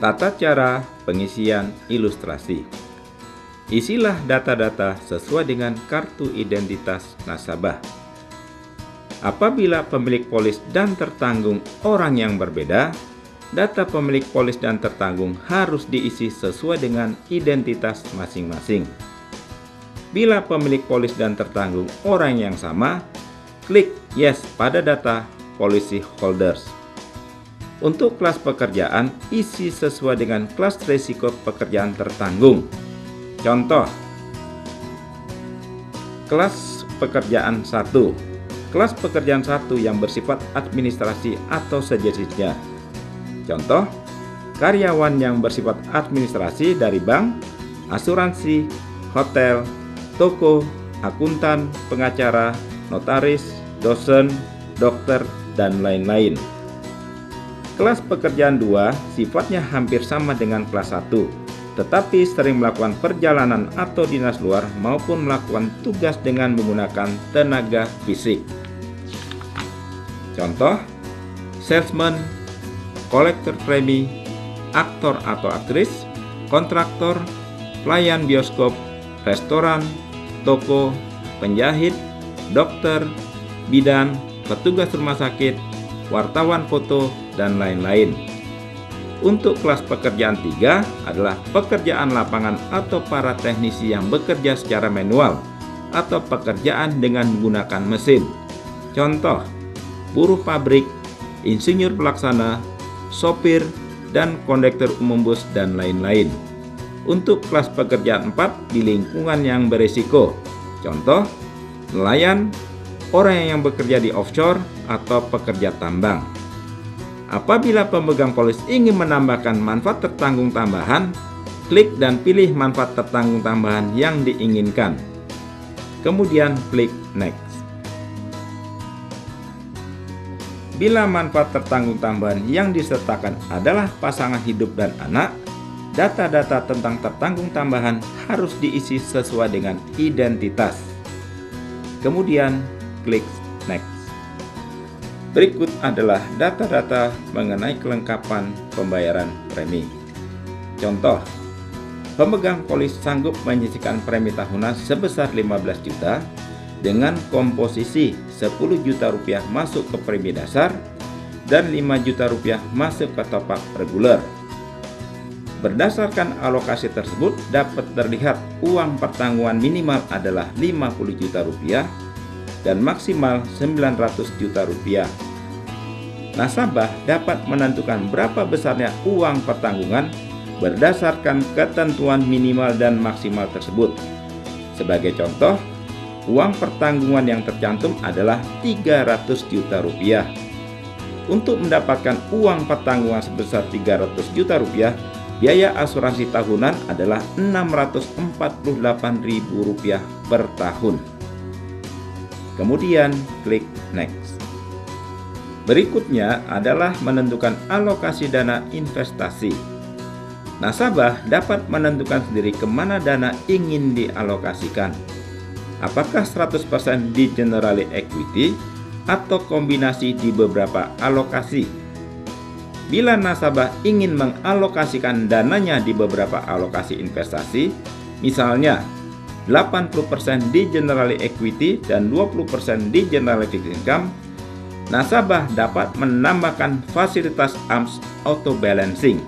Tata cara pengisian ilustrasi. Isilah data-data sesuai dengan kartu identitas nasabah. Apabila pemilik polis dan tertanggung orang yang berbeda, data pemilik polis dan tertanggung harus diisi sesuai dengan identitas masing-masing. Bila pemilik polis dan tertanggung orang yang sama, klik yes pada data policy holders. Untuk kelas pekerjaan, isi sesuai dengan kelas risiko pekerjaan tertanggung. Contoh, kelas pekerjaan 1. Kelas pekerjaan 1 yang bersifat administrasi atau sejenisnya. Contoh, karyawan yang bersifat administrasi dari bank, asuransi, hotel, toko, akuntan, pengacara, notaris, dosen, dokter, dan lain-lain. Kelas pekerjaan 2 sifatnya hampir sama dengan kelas 1, tetapi sering melakukan perjalanan atau dinas luar maupun melakukan tugas dengan menggunakan tenaga fisik. Contoh, salesman, kolektor premi, aktor atau aktris, kontraktor, pelayan bioskop, restoran, toko, penjahit, dokter, bidan, petugas rumah sakit, wartawan foto, dan lain-lain. Untuk kelas pekerjaan 3 adalah pekerjaan lapangan atau para teknisi yang bekerja secara manual atau pekerjaan dengan menggunakan mesin. Contoh, buruh pabrik, insinyur pelaksana, sopir, dan kondektur umum bus, dan lain-lain. Untuk kelas pekerjaan 4 di lingkungan yang berisiko. Contoh, nelayan, orang yang bekerja di offshore, atau pekerja tambang. Apabila pemegang polis ingin menambahkan manfaat tertanggung tambahan, klik dan pilih manfaat tertanggung tambahan yang diinginkan. Kemudian klik Next. Bila manfaat tertanggung tambahan yang disertakan adalah pasangan hidup dan anak, data-data tentang tertanggung tambahan harus diisi sesuai dengan identitas. Kemudian klik Next. Berikut adalah data-data mengenai kelengkapan pembayaran premi. Contoh, pemegang polis sanggup menyisihkan premi tahunan sebesar 15 juta dengan komposisi 10 juta rupiah masuk ke premi dasar dan 5 juta rupiah masuk ke top up reguler. Berdasarkan alokasi tersebut dapat terlihat uang pertanggungan minimal adalah 50 juta rupiah dan maksimal 900 juta rupiah. Nasabah dapat menentukan berapa besarnya uang pertanggungan berdasarkan ketentuan minimal dan maksimal tersebut. Sebagai contoh, uang pertanggungan yang tercantum adalah 300 juta rupiah. Untuk mendapatkan uang pertanggungan sebesar 300 juta rupiah, biaya asuransi tahunan adalah Rp648.000 per tahun. Kemudian klik Next. Berikutnya adalah menentukan alokasi dana investasi. Nasabah dapat menentukan sendiri kemana dana ingin dialokasikan. Apakah 100% di general equity atau kombinasi di beberapa alokasi. Bila nasabah ingin mengalokasikan dananya di beberapa alokasi investasi, misalnya 80% di general equity dan 20% di general fixed income, nasabah dapat menambahkan fasilitas AMS auto balancing.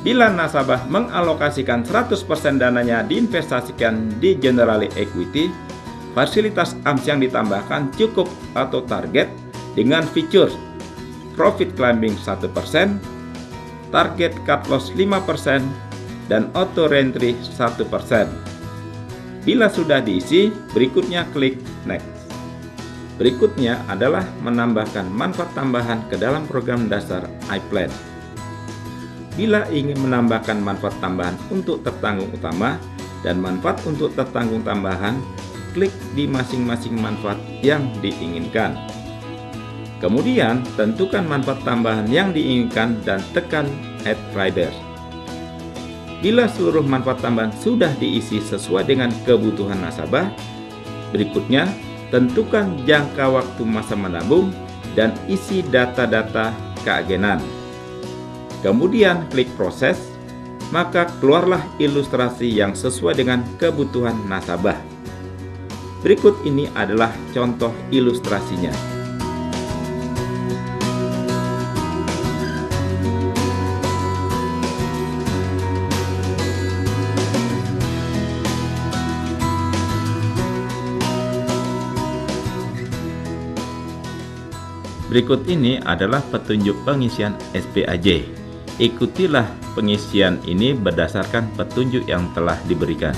Bila nasabah mengalokasikan 100% dananya diinvestasikan di general equity, fasilitas AMS yang ditambahkan cukup atau target dengan fitur profit climbing 1%, target cut loss 5%, dan auto reentry 1%. Bila sudah diisi, berikutnya klik Next. Berikutnya adalah menambahkan manfaat tambahan ke dalam program dasar iPlan. Bila ingin menambahkan manfaat tambahan untuk tertanggung utama dan manfaat untuk tertanggung tambahan, klik di masing-masing manfaat yang diinginkan. Kemudian, tentukan manfaat tambahan yang diinginkan dan tekan Add Rider. Bila seluruh manfaat tambahan sudah diisi sesuai dengan kebutuhan nasabah, berikutnya tentukan jangka waktu masa menabung dan isi data-data keagenan. Kemudian klik proses, maka keluarlah ilustrasi yang sesuai dengan kebutuhan nasabah. Berikut ini adalah contoh ilustrasinya. Berikut ini adalah petunjuk pengisian SPAJ. Ikutilah pengisian ini berdasarkan petunjuk yang telah diberikan.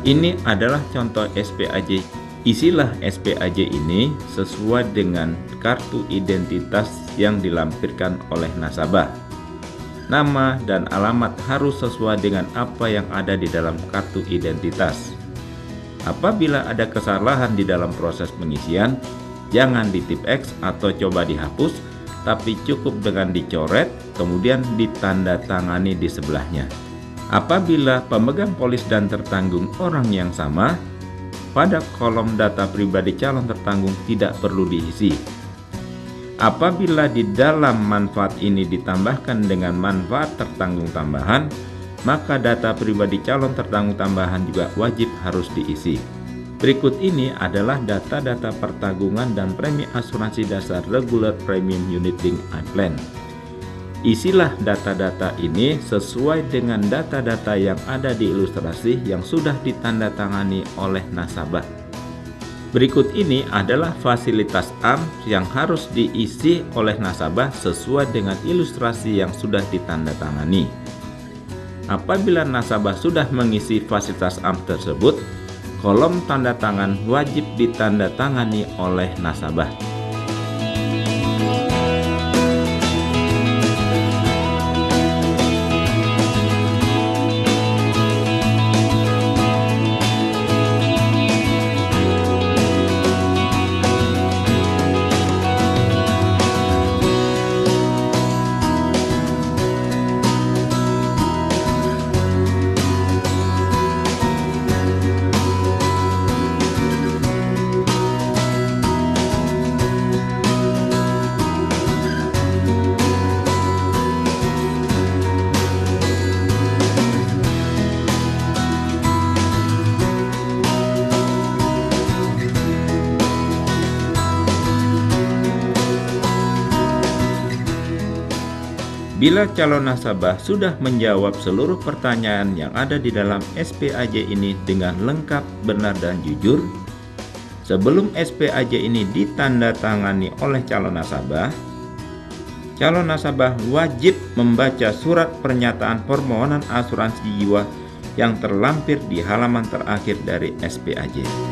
Ini adalah contoh SPAJ. Isilah SPAJ ini sesuai dengan kartu identitas yang dilampirkan oleh nasabah. Nama dan alamat harus sesuai dengan apa yang ada di dalam kartu identitas. Apabila ada kesalahan di dalam proses pengisian, jangan ditip X atau coba dihapus, tapi cukup dengan dicoret, kemudian ditandatangani di sebelahnya. Apabila pemegang polis dan tertanggung orang yang sama, pada kolom data pribadi calon tertanggung tidak perlu diisi. Apabila di dalam manfaat ini ditambahkan dengan manfaat tertanggung tambahan, maka data pribadi calon tertanggung tambahan juga wajib harus diisi. Berikut ini adalah data-data pertanggungan dan premi asuransi dasar regular premium unit link plan. Isilah data-data ini sesuai dengan data-data yang ada di ilustrasi yang sudah ditandatangani oleh nasabah. Berikut ini adalah fasilitas AM yang harus diisi oleh nasabah sesuai dengan ilustrasi yang sudah ditandatangani. Apabila nasabah sudah mengisi fasilitas AM tersebut, kolom tanda tangan wajib ditandatangani oleh nasabah. Bila calon nasabah sudah menjawab seluruh pertanyaan yang ada di dalam SPAJ ini dengan lengkap, benar, dan jujur, sebelum SPAJ ini ditandatangani oleh calon nasabah wajib membaca surat pernyataan permohonan asuransi jiwa yang terlampir di halaman terakhir dari SPAJ.